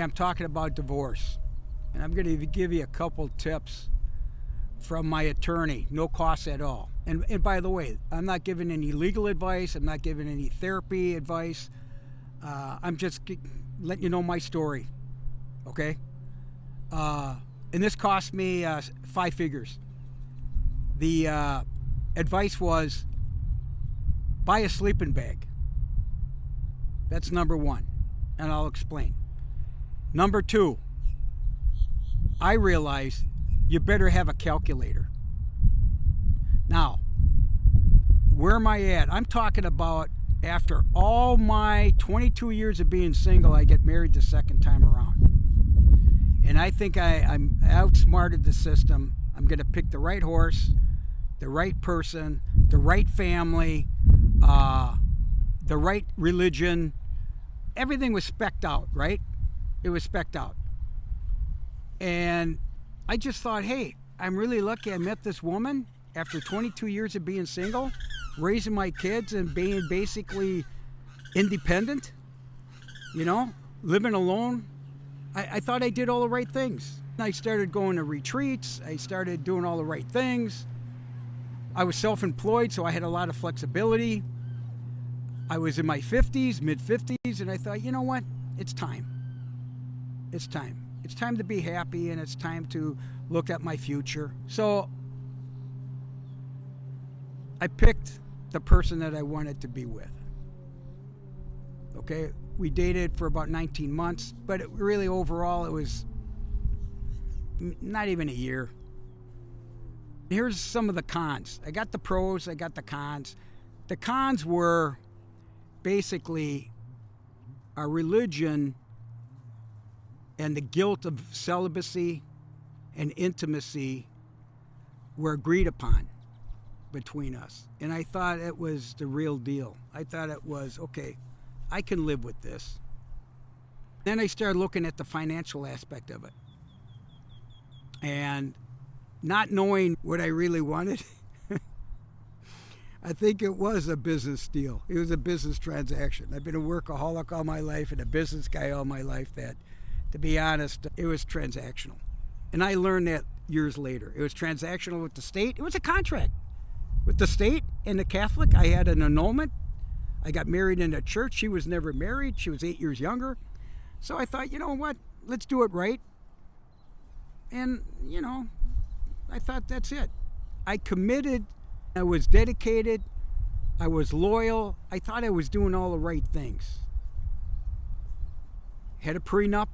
I'm talking about divorce, and I'm going to give you a couple tips from my attorney, no cost at all. And by the way, I'm not giving any legal advice. I'm not giving any therapy advice. I'm just letting you know my story, okay? And this cost me 5 figures. The advice was buy a sleeping bag. That's number one, and I'll explain. Number two, I realized you better have a calculator. Now, where am I at? I'm talking about after all my 22 years of being single, I get married the second time around. And I think I'm outsmarted the system. I'm going to pick the right horse, the right person, the right family, the right religion. Everything was specced out, right? It was specced out. And I just thought, hey, I'm really lucky I met this woman after 22 years of being single, raising my kids and being basically independent, living alone. I thought I did all the right things. I started going to retreats. I started doing all the right things. I was self-employed, so I had a lot of flexibility. I was in my 50s, mid-50s, and I thought, you know what? It's time. It's time. It's time to be happy, and it's time to look at my future. So I picked the person that I wanted to be with. Okay? We dated for about 19 months, but really overall it was not even a year. Here's some of the cons. I got the pros, I got the cons. The cons were basically our religion and the guilt of celibacy and intimacy were agreed upon between us. And I thought it was the real deal. I thought it was, okay, I can live with this. Then I started looking at the financial aspect of it. And not knowing what I really wanted, I think it was a business deal. It was a business transaction. I've been a workaholic all my life and a business guy all my life that, to be honest, it was transactional. And I learned that years later. It was transactional with the state. It was a contract with the state and the Catholic. I had an annulment. I got married in a church. She was never married. She was 8 years younger. So I thought, you know what? Let's do it right. And, I thought that's it. I committed. I was dedicated. I was loyal. I thought I was doing all the right things. Had a prenup.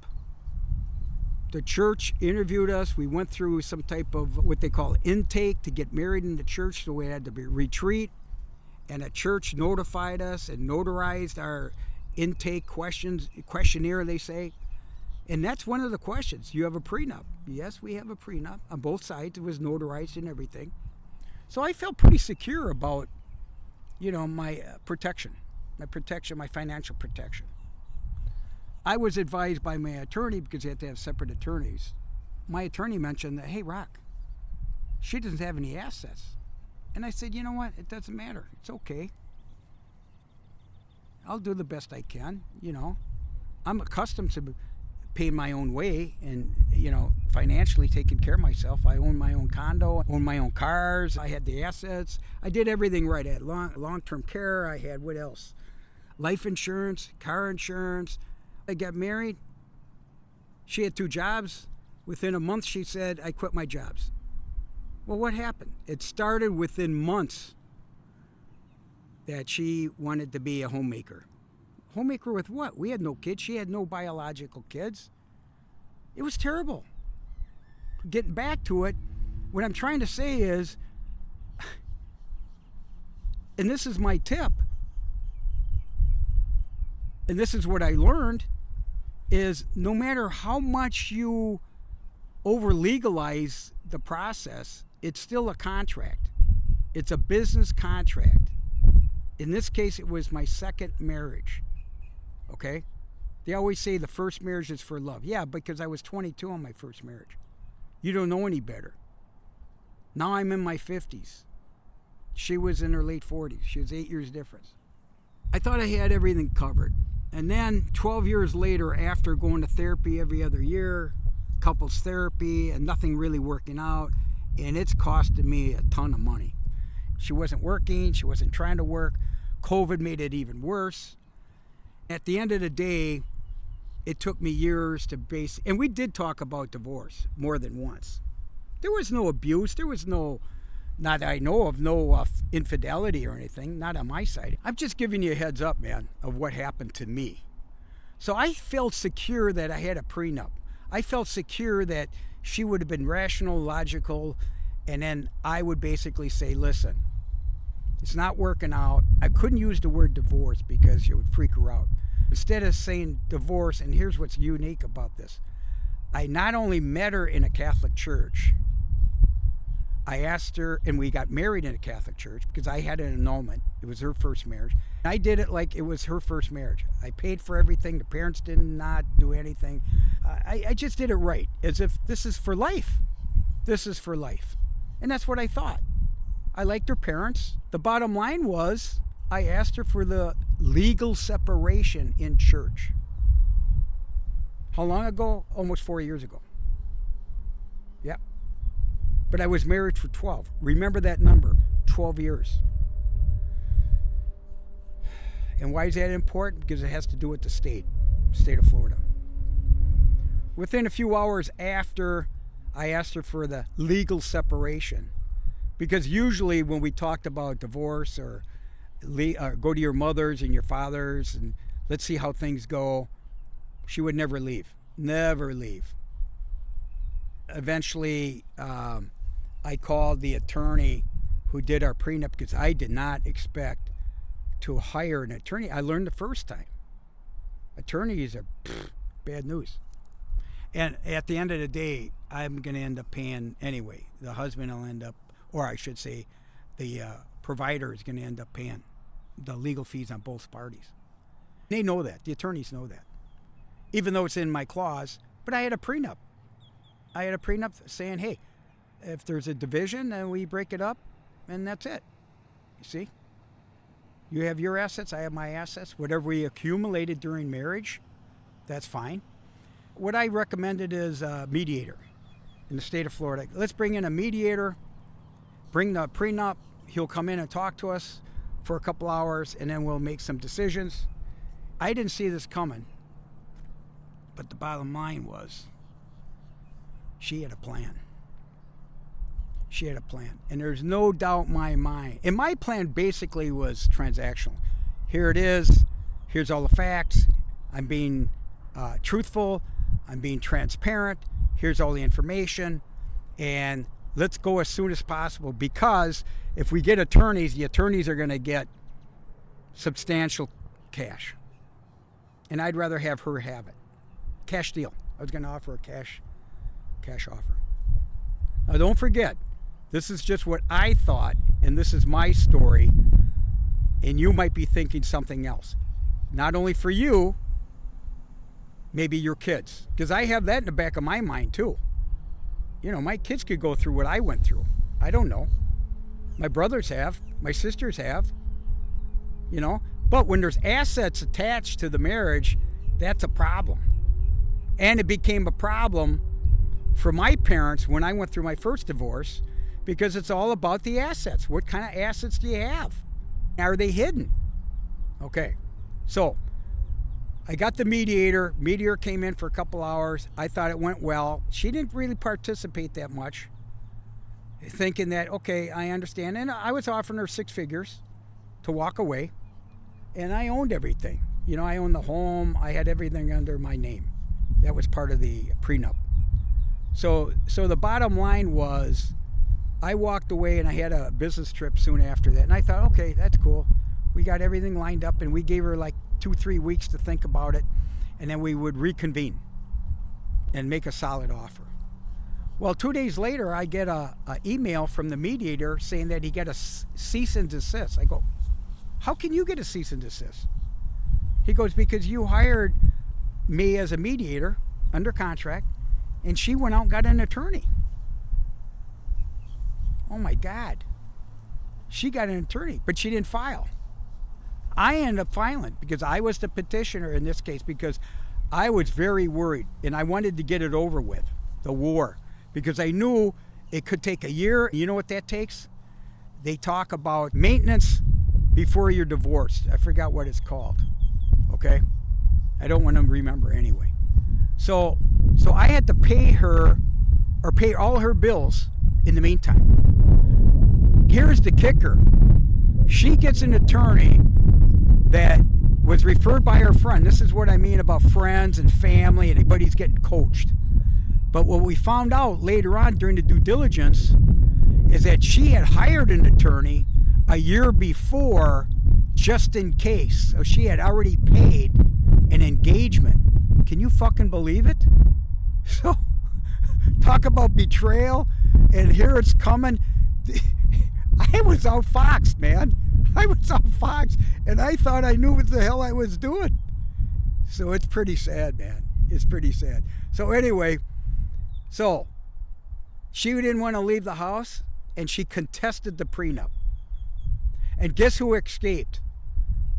The church interviewed us. We went through some type of what they call intake to get married in the church. So we had to be retreat. And a church notified us and notarized our intake questionnaire, they say. And that's one of the questions. You have a prenup. Yes, we have a prenup. On both sides, it was notarized and everything. So I felt pretty secure about, my protection, my financial protection. I was advised by my attorney, because you have to have separate attorneys. My attorney mentioned that, hey, Rock, she doesn't have any assets. And I said, you know what? It doesn't matter. It's okay. I'll do the best I can, I'm accustomed to paying my own way and, financially taking care of myself. I own my own condo, I own my own cars. I had the assets. I did everything right. I had long-term care. I had, what else? Life insurance, car insurance. I got married. She had 2 jobs. Within a month, she said, I quit my jobs. Well, what happened? It started within months that she wanted to be a homemaker. Homemaker with what? We had no kids. She had no biological kids. It was terrible. Getting back to it, what I'm trying to say is, and this is my tip, and this is what I learned, is no matter how much you over-legalize the process, it's still a contract. It's a business contract. In this case, it was my second marriage. Okay? They always say the first marriage is for love. Yeah, because I was 22 on my first marriage. You don't know any better. Now I'm in my 50s. She was in her late 40s. She was 8 years difference. I thought I had everything covered. And then 12 years later, after going to therapy every other year, couples therapy, and nothing really working out, and it's costed me a ton of money. She wasn't working, she wasn't trying to work. COVID made it even worse. At the end of the day, it took me years to and we did talk about divorce more than once. There was no abuse, there was no, not that I know of, no infidelity or anything, not on my side. I'm just giving you a heads up, man, of what happened to me. So I felt secure that I had a prenup. I felt secure that she would have been rational, logical, and then I would basically say, listen, it's not working out. I couldn't use the word divorce because it would freak her out. Instead of saying divorce, and here's what's unique about this, I not only met her in a Catholic church, I asked her, and we got married in a Catholic church because I had an annulment. It was her first marriage. I did it like it was her first marriage. I paid for everything. The parents did not do anything. I just did it right, as if this is for life. This is for life. And that's what I thought. I liked her parents. The bottom line was, I asked her for the legal separation in church. How long ago? Almost 4 years ago. Yeah. But I was married for 12. Remember that number, 12 years. And why is that important? Because it has to do with the state of Florida. Within a few hours after I asked her for the legal separation, because usually when we talked about divorce or go to your mother's and your father's and let's see how things go, she would never leave. Never leave. Eventually, I called the attorney who did our prenup because I did not expect to hire an attorney. I learned the first time. Attorneys are bad news. And at the end of the day, I'm going to end up paying anyway. The husband will end up, or I should say, the provider is going to end up paying the legal fees on both parties. They know that. The attorneys know that. Even though it's in my clause, but I had a prenup. I had a prenup saying, hey, if there's a division, then we break it up, and that's it. You see? You have your assets, I have my assets. Whatever we accumulated during marriage, that's fine. What I recommended is a mediator in the state of Florida. Let's bring in a mediator, bring the prenup. He'll come in and talk to us for a couple hours, and then we'll make some decisions. I didn't see this coming, but the bottom line was she had a plan. She had a plan, and there's no doubt in my mind. And my plan basically was transactional. Here it is. Here's all the facts. I'm being truthful. I'm being transparent. Here's all the information. And let's go as soon as possible, because if we get attorneys, the attorneys are going to get substantial cash. And I'd rather have her have it. Cash deal. I was going to offer a cash offer. Now, don't forget, this is just what I thought, and this is my story, and you might be thinking something else. Not only for you, maybe your kids, because I have that in the back of my mind too. You know, my kids could go through what I went through. I don't know. My brothers have, my sisters have, you know. But when there's assets attached to the marriage, that's a problem. And it became a problem for my parents when I went through my first divorce, because it's all about the assets. What kind of assets do you have? Are they hidden? Okay, so I got the mediator. Mediator came in for a couple hours. I thought it went well. She didn't really participate that much, thinking that, okay, I understand. And I was offering her 6 figures to walk away, and I owned everything. You know, I owned the home. I had everything under my name. That was part of the prenup. So the bottom line was, I walked away and I had a business trip soon after that. And I thought, okay, that's cool. We got everything lined up, and we gave her like 2-3 weeks to think about it. And then we would reconvene and make a solid offer. Well, 2 days later, I get a email from the mediator saying that he got a cease and desist. I go, how can you get a cease and desist? He goes, because you hired me as a mediator under contract, and she went out and got an attorney. Oh my God. She got an attorney, but she didn't file. I ended up filing because I was the petitioner in this case, because I was very worried and I wanted to get it over with, the war, because I knew it could take a year. You know what that takes? They talk about maintenance before you're divorced. I forgot what it's called. Okay? I don't want to remember anyway. So I had to pay her, or pay all her bills in the meantime. Here's the kicker. She gets an attorney that was referred by her friend. This is what I mean about friends and family, and everybody's getting coached. But what we found out later on during the due diligence is that she had hired an attorney a year before just in case. So she had already paid an engagement. Can you fucking believe it? So, talk about betrayal, and here it's coming. I was outfoxed, man. I was outfoxed, and I thought I knew what the hell I was doing. So it's pretty sad, man. It's pretty sad. So anyway, so she didn't want to leave the house, and she contested the prenup. And guess who escaped?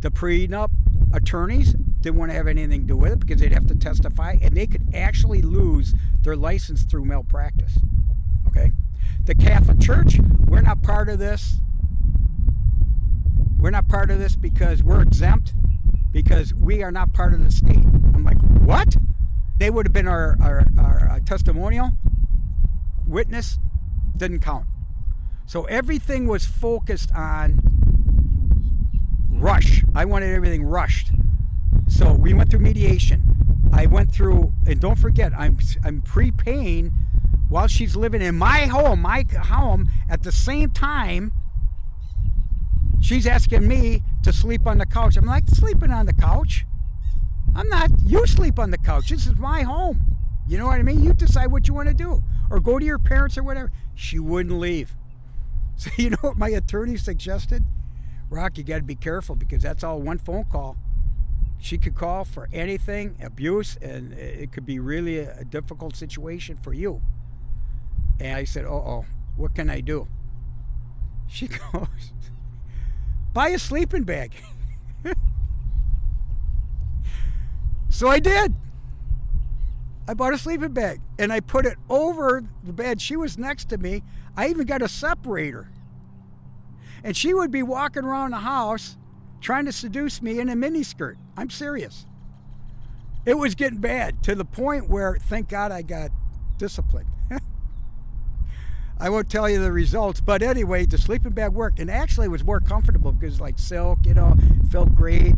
The prenup attorneys didn't want to have anything to do with it because they'd have to testify, and they could actually lose their license through malpractice. Okay? The Catholic Church, we're not part of this. We're not part of this because we're exempt, because we are not part of the state. I'm like, what? They would have been our testimonial witness, didn't count. So everything was focused on rush. I wanted everything rushed. So we went through mediation. I went through, and don't forget, I'm prepaying while she's living in my home at the same time. She's asking me to sleep on the couch. I'm like, sleeping on the couch? I'm not. You sleep on the couch. This is my home. You know what I mean? You decide what you want to do. Or go to your parents or whatever. She wouldn't leave. So you know what my attorney suggested? Rock, you got to be careful, because that's all one phone call. She could call for anything, abuse, and it could be really a difficult situation for you. And I said, what can I do? She goes, buy a sleeping bag. So I did. I bought a sleeping bag, and I put it over the bed. She was next to me. I even got a separator. And she would be walking around the house trying to seduce me in a miniskirt. I'm serious. It was getting bad to the point where, thank God, I got disciplined. I won't tell you the results, but anyway, the sleeping bag worked, and actually it was more comfortable because like silk, felt great,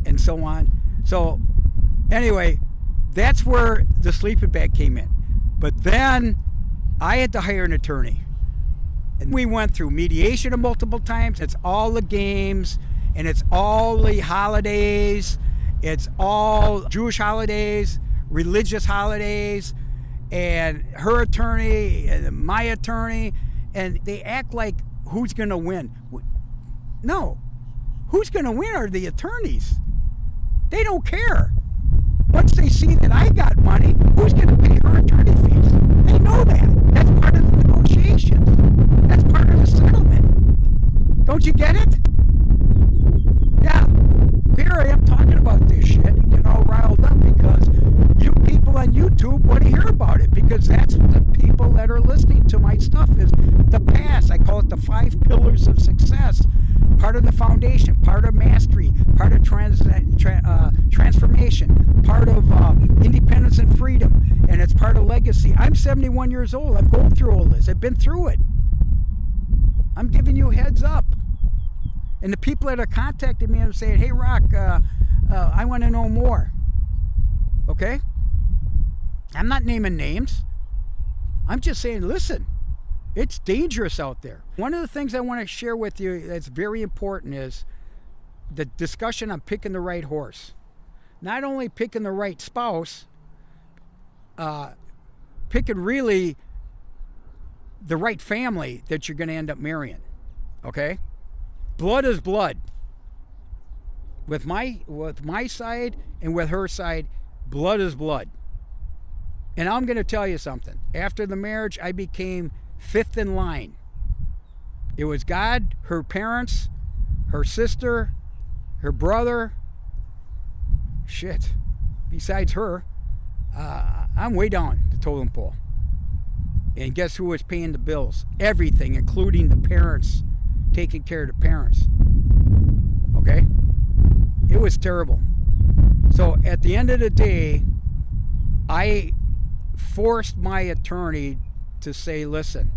and so on. So anyway, that's where the sleeping bag came in. But then I had to hire an attorney. And we went through mediation multiple times. It's all the games, and it's all the holidays. It's all Jewish holidays, religious holidays, and her attorney, and my attorney, and they act like who's going to win. No. Who's going to win are the attorneys. They don't care. Once they see that I got money, who's going to pay her attorney fees? They know that. That's part of the negotiation. That's part of the settlement. Don't you get it? Yeah. Here I am talking about this shit and getting all riled up because you people on YouTube want to hear about it, because that's what the people that are listening to my stuff is the past. I call it the 5 pillars of success. Part of the foundation, part of mastery, part of transformation, part of independence and freedom, and it's part of legacy. I'm 71 years old. I'm going through all this. I've been through it. I'm giving you a heads up. And the people that are contacting me and saying, hey, Rock, I want to know more. Okay? I'm not naming names. I'm just saying, listen, it's dangerous out there. One of the things I want to share with you that's very important is the discussion on picking the right horse. Not only picking the right spouse, picking really the right family that you're going to end up marrying. Okay? Blood is blood. With my side and with her side, blood is blood. And I'm going to tell you something. After the marriage, I became 5th in line. It was God, her parents, her sister, her brother, shit, besides her, I'm way down the totem pole. And guess who was paying the bills? Everything, including the parents, taking care of the parents. Okay? It was terrible. So at the end of the day, I forced my attorney to say, listen,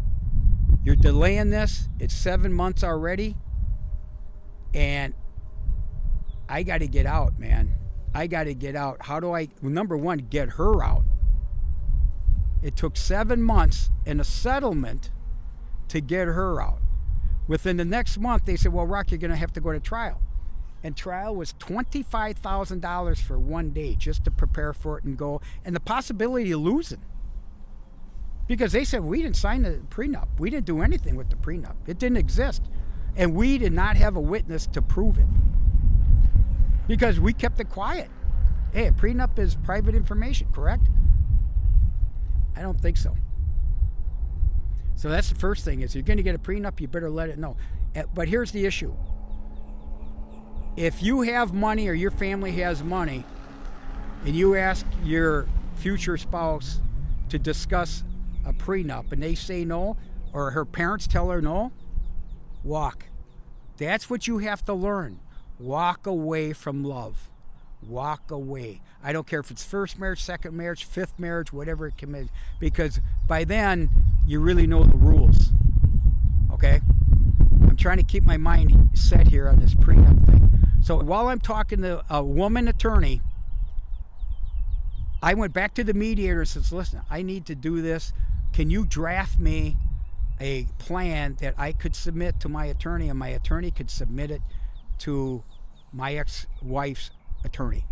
you're delaying this. It's 7 months already. And I got to get out, man. I got to get out. How do I, number one, get her out? It took 7 months and a settlement to get her out. Within the next month, they said, well, Rock, you're going to have to go to trial. And trial was $25,000 for one day just to prepare for it and go. And the possibility of losing. Because they said, we didn't sign the prenup. We didn't do anything with the prenup. It didn't exist. And we did not have a witness to prove it. Because we kept it quiet. Hey, a prenup is private information, correct? I don't think so. So that's the first thing is you're going to get a prenup, you better let it know. But here's the issue. If you have money or your family has money and you ask your future spouse to discuss a prenup and they say no, or her parents tell her no, walk. That's what you have to learn. Walk away from love. Walk away. I don't care if it's first marriage, second marriage, fifth marriage, whatever it can be, because by then you really know the rules. Okay? I'm trying to keep my mind set here on this prenup thing. So while I'm talking to a woman attorney, I went back to the mediator and says, listen, I need to do this. Can you draft me a plan that I could submit to my attorney and my attorney could submit it to my ex-wife's attorney?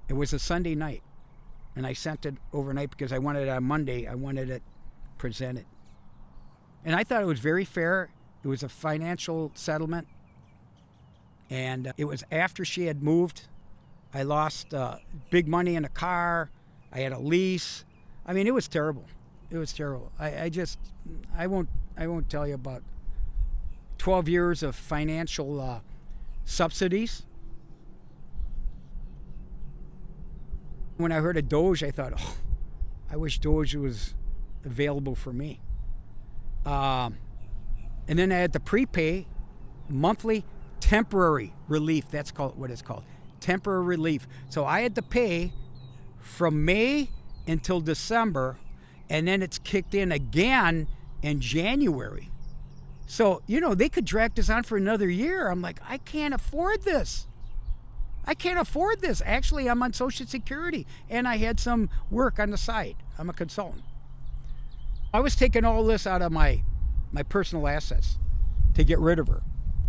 It was a Sunday night, and I sent it overnight because I wanted it on Monday. I wanted it presented. And I thought it was very fair. It was a financial settlement, and it was after she had moved. I lost big money in a car. I had a lease. I mean, it was terrible. It was terrible. I won't tell you about 12 years of financial subsidies. When I heard of Doge, I thought, oh, I wish Doge was available for me. And then I had to prepay monthly temporary relief. That's called what it's called, temporary relief. So I had to pay from May until December, and then it's kicked in again in January. So, they could drag this on for another year. I'm like, I can't afford this. I can't afford this. Actually, I'm on Social Security, and I had some work on the side. I'm a consultant. I was taking all this out of my personal assets to get rid of her,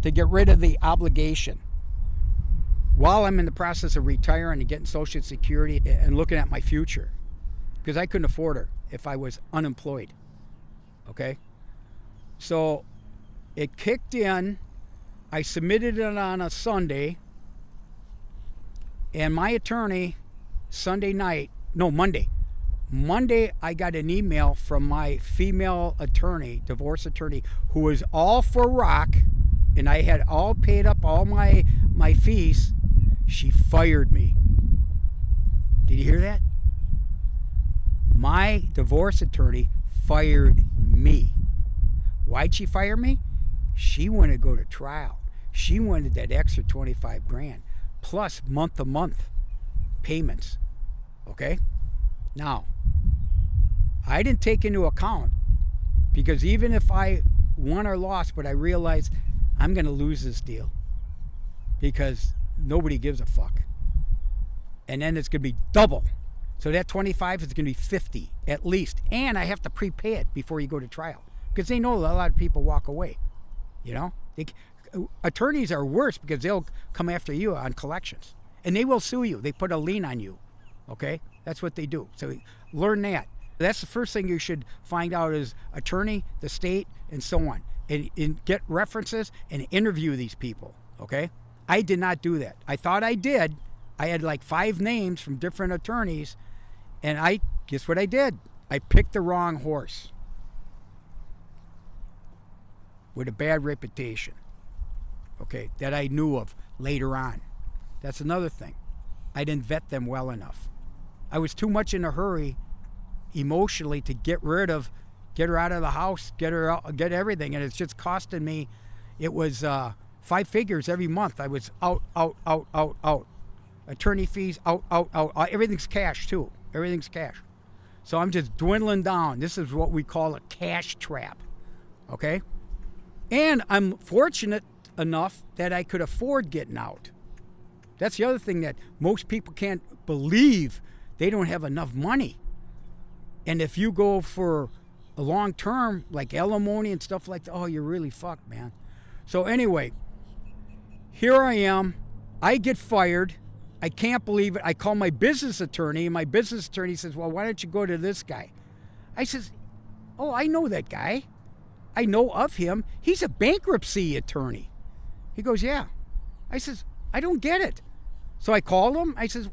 to get rid of the obligation. While I'm in the process of retiring and getting Social Security and looking at my future, because I couldn't afford her if I was unemployed. Okay? So it kicked in. I submitted it on a Sunday. And my attorney, Monday, I got an email from my female attorney, divorce attorney, who was all for Rock, and I had all paid up all my fees. She fired me. Did you hear that? My divorce attorney fired me. Why'd she fire me? She wanted to go to trial. She wanted that extra 25 grand. Plus month-to-month payments. Okay? Now, I didn't take into account, because even if I won or lost, but I realized I'm going to lose this deal because nobody gives a fuck. And then it's going to be double. So that 25 is going to be 50 at least. And I have to prepay it before you go to trial, because they know a lot of people walk away. Attorneys are worse because they'll come after you on collections, and they will sue you. They put a lien on you. Okay? That's what they do. So learn that. That's the first thing you should find out is attorney, the state, and so on. And get references and interview these people. Okay? I did not do that. I thought I did. I had like 5 names from different attorneys, and guess what I did? I picked the wrong horse with a bad reputation. okay, that I knew of later on. That's another thing. I didn't vet them well enough. I was too much in a hurry emotionally to get her out of the house, get everything, and it's just costing me. It was 5 figures every month. I was out. Attorney fees, out. Everything's cash too. Everything's cash. So I'm just dwindling down. This is what we call a cash trap, okay? And I'm fortunate enough that I could afford getting out. That's the other thing that most people can't believe. They don't have enough money. And if you go for a long term, like alimony and stuff like that, oh, you're really fucked, man. So anyway, here I am. I get fired. I can't believe it. I call my business attorney, and my business attorney says, well, why don't you go to this guy? I says, oh, I know that guy. I know of him. He's a bankruptcy attorney. He goes, yeah. I says, I don't get it. So I called him. I says,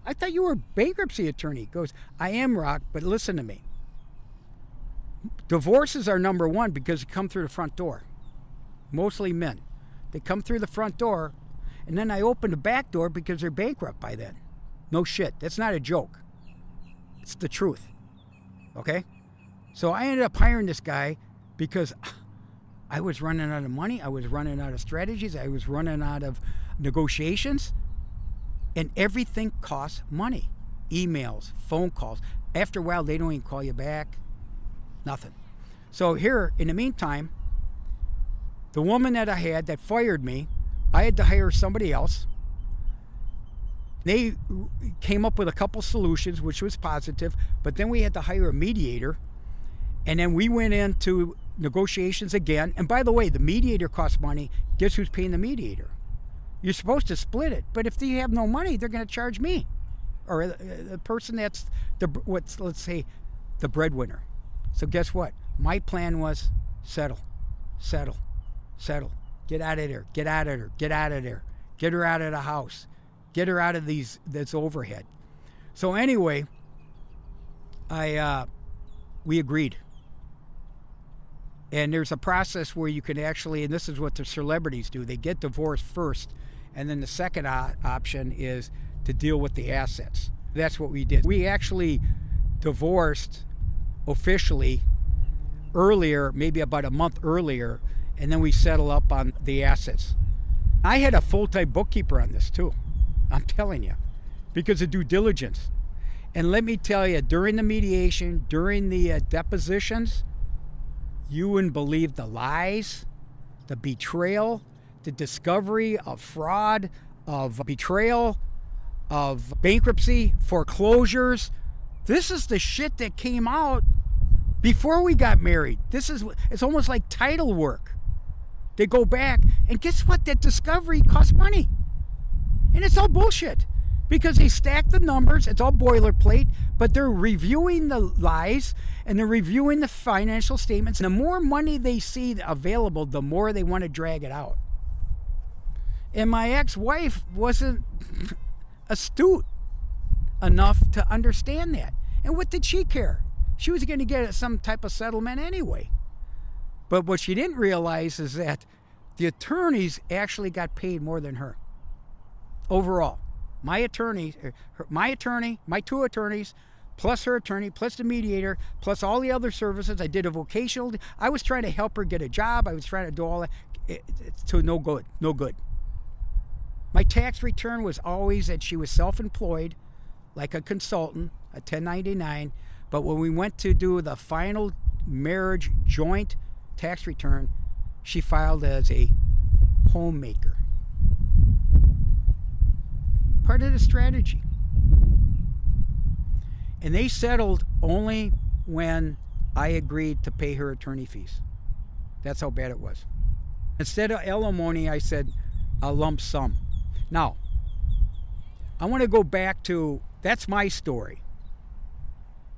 I thought you were a bankruptcy attorney. He goes, I am, Rock, but listen to me. Divorces are number one because they come through the front door. Mostly men. They come through the front door, and then I open the back door because they're bankrupt by then. No shit. That's not a joke. It's the truth. Okay? So I ended up hiring this guy because I was running out of money. I was running out of strategies. I was running out of negotiations. And everything costs money. Emails, phone calls. After a while, they don't even call you back. Nothing. So here, in the meantime, the woman that I had that fired me, I had to hire somebody else. They came up with a couple solutions, which was positive, but then we had to hire a mediator. And then we went into negotiations again. And by the way, the mediator costs money. Guess who's paying the mediator? You're supposed to split it, but if they have no money, they're going to charge me, or the person that's let's say the breadwinner. So guess what? My plan was settle. Get out of there. Get out of there. Get her out of the house. Get her out of this overhead. So anyway, we agreed. And there's a process where you can actually, and this is what the celebrities do, they get divorced first. And then the second option is to deal with the assets. That's what we did. We actually divorced officially earlier, maybe about a month earlier, and then we settle up on the assets. I had a full-time bookkeeper on this too, I'm telling you, because of due diligence. And let me tell you, during the mediation, during the depositions, you wouldn't believe the lies, the betrayal, the discovery of fraud, of betrayal, of bankruptcy, foreclosures. This is the shit that came out before we got married. It's almost like title work. They go back, and guess what? That discovery costs money. And it's all bullshit because they stack the numbers. It's all boilerplate, but they're reviewing the lies and they're reviewing the financial statements. And the more money they see available, the more they want to drag it out. And my ex-wife wasn't astute enough to understand that. And what did she care? She was going to get some type of settlement anyway. But what she didn't realize is that the attorneys actually got paid more than her. Overall. My attorney, my 2 attorneys, plus her attorney, plus the mediator, plus all the other services. I did a vocational. I was trying to help her get a job. I was trying to do all that. It's to no good. My tax return was always that she was self-employed, like a consultant, a 1099. But when we went to do the final marriage joint tax return, she filed as a homemaker. Part of the strategy. And they settled only when I agreed to pay her attorney fees. That's how bad it was. Instead of alimony, I said a lump sum. Now, I want to go back to, that's my story.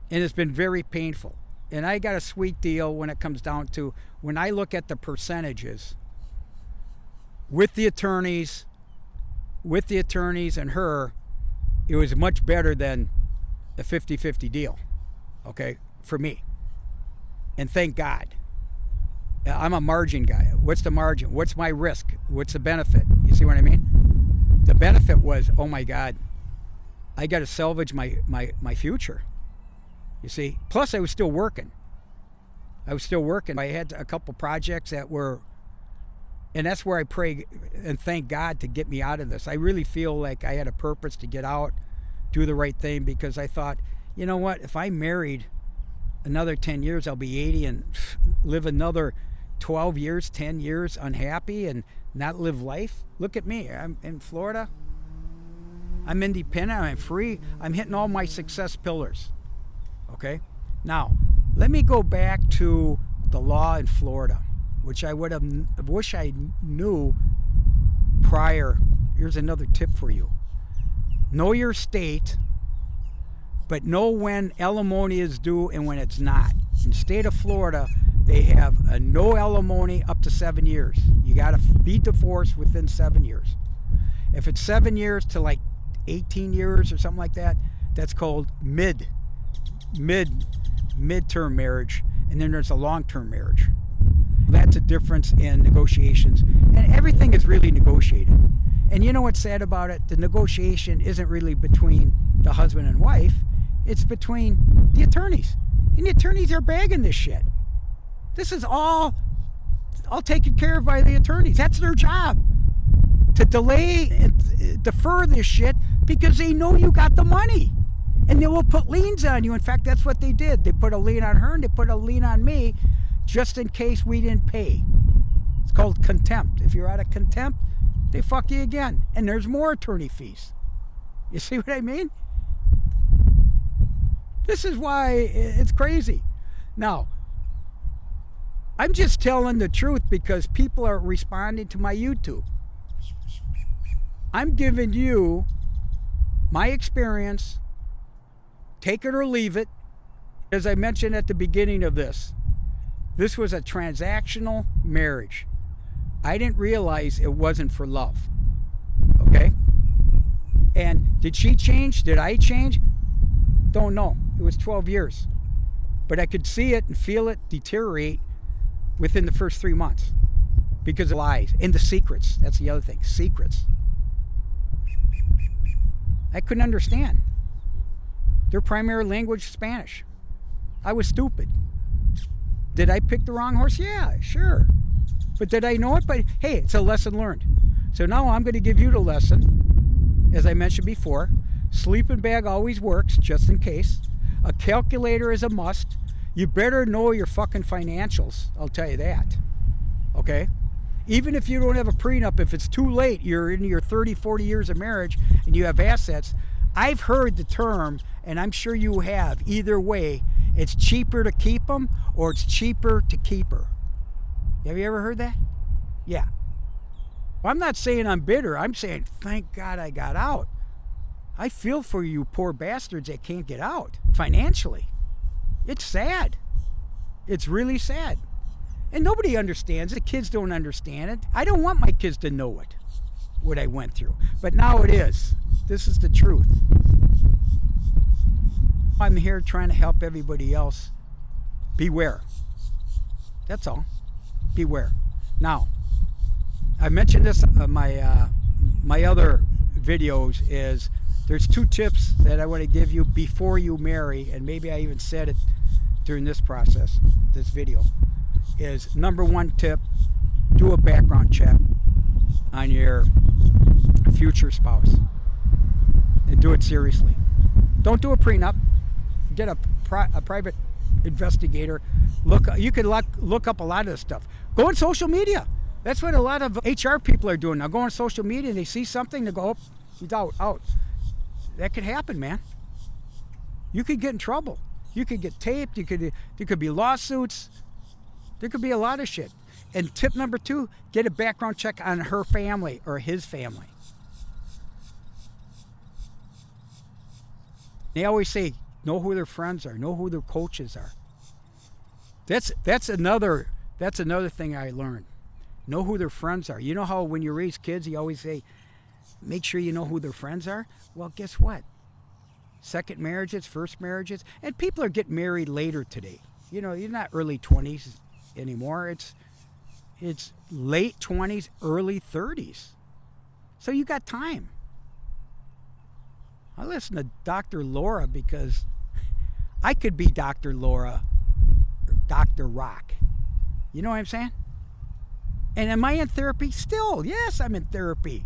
And it's been very painful. And I got a sweet deal when it comes down to, when I look at the percentages, with the attorneys and her, it was much better than the 50-50 deal, okay, for me. And thank God. I'm a margin guy. What's the margin? What's my risk? What's the benefit? You see what I mean? The benefit was, oh my God, I got to salvage my future. You see? Plus, I was still working. I had a couple projects that were, and that's where I pray and thank God to get me out of this. I really feel like I had a purpose to get out, do the right thing, because I thought, you know what? If I married another 10 years, I'll be 80 and live another 12 years, 10 years unhappy and not live life. Look at me. I'm in Florida. I'm independent. I'm free. I'm hitting all my success pillars. Okay? Now, let me go back to the law in Florida, which I wish I knew prior. Here's another tip for you. Know your state, but know when alimony is due and when it's not. In the state of Florida, they have a no alimony up to 7 years. You got to be divorced within 7 years. If it's 7 years to like 18 years or something like that, that's called midterm marriage, and then there's a long-term marriage. That's a difference in negotiations, and everything is really negotiated. And you know what's sad about it? The negotiation isn't really between the husband and wife, it's between the attorneys. And the attorneys are bagging this shit. This is all taken care of by the attorneys. That's their job, to delay and defer this shit, because they know you got the money. And they will put liens on you. In fact, that's what they did. They put a lien on her and they put a lien on me just in case we didn't pay. It's called contempt. If you're out of contempt, they fuck you again. And there's more attorney fees. You see what I mean? This is why it's crazy. Now, I'm just telling the truth because people are responding to my YouTube. I'm giving you my experience. Take it or leave it. As I mentioned at the beginning of this was a transactional marriage. I didn't realize it wasn't for love. Okay? And did she change? Did I change? Don't know. It was 12 years. But I could see it and feel it deteriorate within the first 3 months because of lies and the secrets. That's the other thing. Secrets. I couldn't understand. Their primary language is Spanish. I was stupid. Did I pick the wrong horse? Yeah, sure. But did I know it? But hey, it's a lesson learned. So now I'm going to give you the lesson. As I mentioned before, sleeping bag always works, just in case. A calculator is a must. You better know your fucking financials, I'll tell you that. Okay? Even if you don't have a prenup, if it's too late, you're in your 30, 40 years of marriage and you have assets, I've heard the term, and I'm sure you have, either way, it's cheaper to keep them or it's cheaper to keep her. Have you ever heard that? Yeah. Well, I'm not saying I'm bitter. I'm saying, thank God I got out. I feel for you poor bastards that can't get out financially. It's sad. It's really sad. And nobody understands it. The kids don't understand it. I don't want my kids to know it, what I went through. But now it is. This is the truth. I'm here trying to help everybody else. Beware. That's all. Beware. Now, I mentioned this in my other videos is there's 2 tips that I want to give you before you marry, and maybe I even said it during this process, this video, is number 1 tip, do a background check on your future spouse and do it seriously. Don't do a prenup. Get a private investigator. You can look up a lot of this stuff. Go on social media. That's what a lot of HR people are doing now. Go on social media and they see something, they go, oh, he's out. That could happen, man. You could get in trouble. You could get taped. There could be lawsuits. There could be a lot of shit. And tip number 2, get a background check on her family or his family. They always say, know who their friends are, know who their coaches are. That's another thing I learned. Know who their friends are. You know how when you raise kids, you always say, make sure you know who their friends are? Well, guess what? Second marriages, first marriages, and people are getting married later today. You know, you're not early 20s anymore. It's it's late 20s, early 30s. So you got time. I listen to Dr. Laura because I could be Dr. Laura or Dr. Rock. You know what I'm saying? And am I in therapy? Still, yes, I'm in therapy.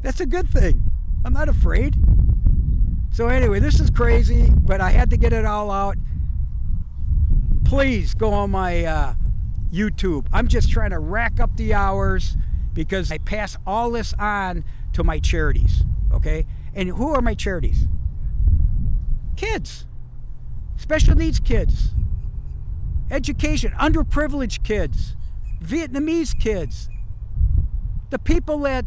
That's a good thing. I'm not afraid. So anyway, this is crazy, but I had to get it all out. Please go on my YouTube. I'm just trying to rack up the hours because I pass all this on to my charities, okay? And who are my charities? Kids. Special needs kids. Education, underprivileged kids. Vietnamese kids. The people that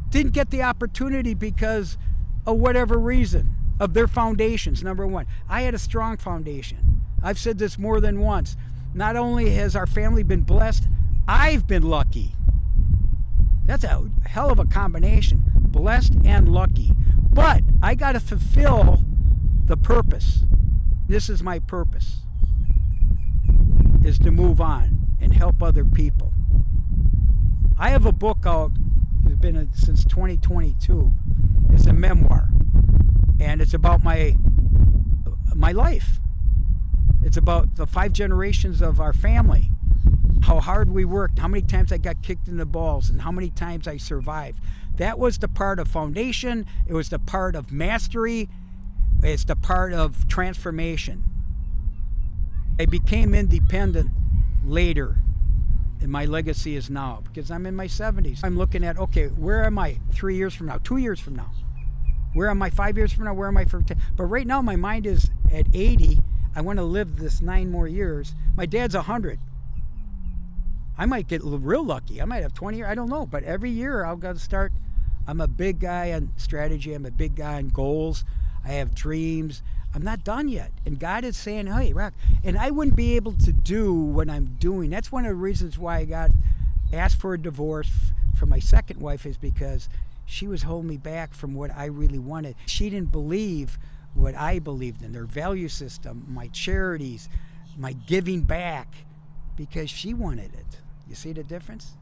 didn't get the opportunity because of whatever reason, of their foundations, number one. I had a strong foundation. I've said this more than once. Not only has our family been blessed, I've been lucky. That's a hell of a combination, blessed and lucky. But I got to fulfill the purpose. This is my purpose, is to move on and help other people. I have a book out, it's been since 2022. It's a memoir, and it's about my life. It's about the 5 generations of our family, how hard we worked, how many times I got kicked in the balls, and how many times I survived. That was the part of foundation. It was the part of mastery. It's the part of transformation. I became independent later, and my legacy is now, because I'm in my 70s. I'm looking at, okay, where am I 3 years from now, 2 years from now? Where am I 5 years from now? Where am I for 10? But right now, my mind is at 80. I want to live this 9 more years. My dad's 100. I might get real lucky. I might have 20 years. I don't know. But every year, I'll go to start. I'm a big guy on strategy. I'm a big guy on goals. I have dreams. I'm not done yet. And God is saying, hey, Rock. And I wouldn't be able to do what I'm doing. That's one of the reasons why I got asked for a divorce from my second wife, is because she was holding me back from what I really wanted. She didn't believe what I believed in, their value system, my charities, my giving back, because she wanted it. You see the difference?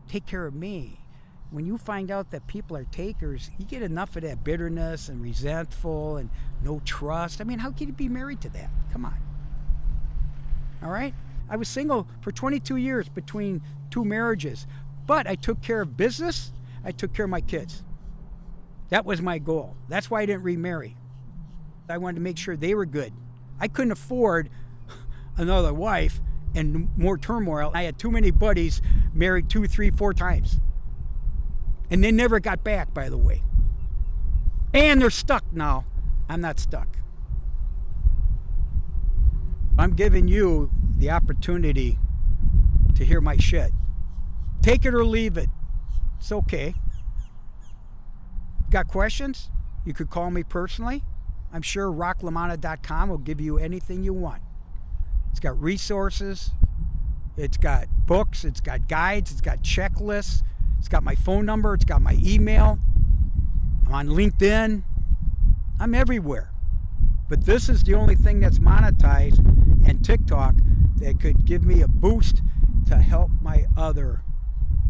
Take care of me. When you find out that people are takers, you get enough of that bitterness and resentful and no trust. I mean, how can you be married to that? Come on. All right? I was single for 22 years between 2 marriages, but I took care of business. I took care of my kids. That was my goal. That's why I didn't remarry. I wanted to make sure they were good. I couldn't afford another wife and more turmoil. I had too many buddies married 2, 3, 4 times. And they never got back, by the way. And they're stuck now. I'm not stuck. I'm giving you the opportunity to hear my shit. Take it or leave it. It's okay. Got questions? You could call me personally. I'm sure LaManna.com will give you anything you want. It's got resources. It's got books. It's got guides. It's got checklists. It's got my phone number. It's got my email. I'm on LinkedIn. I'm everywhere. But this is the only thing that's monetized, and TikTok, that could give me a boost to help my other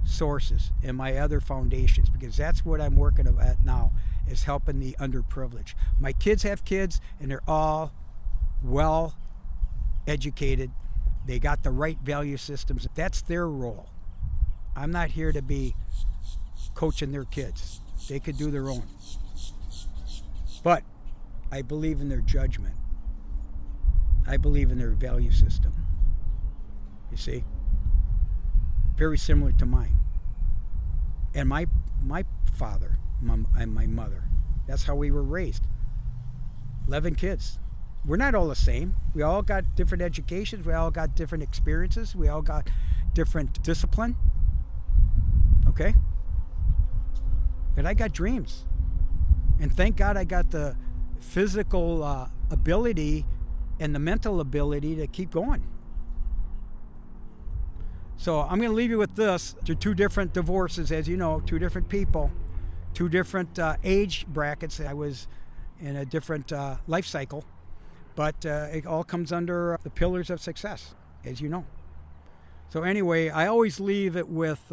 sources and my other foundations, because that's what I'm working at now, is helping the underprivileged. My kids have kids, and they're all well educated. They got the right value systems. That's their role. I'm not here to be coaching their kids. They could do their own. But I believe in their judgment. I believe in their value system. You see? Very similar to mine. And my father and my mother. That's how we were raised. 11 kids. We're not all the same. We all got different educations. We all got different experiences. We all got different discipline. Okay? But I got dreams. And thank God I got the physical ability and the mental ability to keep going. So I'm going to leave you with this. They're 2 different divorces, as you know, 2 different people, 2 different age brackets. I was in a different life cycle, but it all comes under the pillars of success. as you know. So anyway, I always leave it with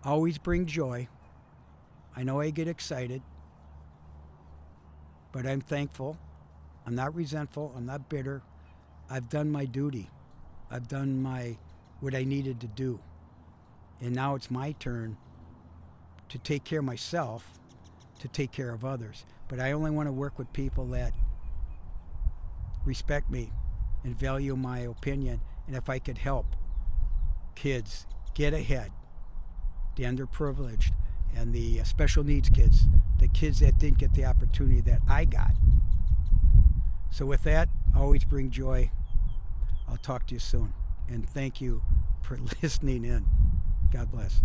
always bring joy. I know I get excited, but I'm thankful. I'm not resentful. I'm not bitter. I've done my duty. I've done what I needed to do. And now it's my turn to take care of myself, to take care of others. But I only want to work with people that respect me and value my opinion. And if I could help kids get ahead, the underprivileged and the special needs kids, the kids that didn't get the opportunity that I got. So with that, always bring joy. I'll talk to you soon. And thank you for listening in. God bless.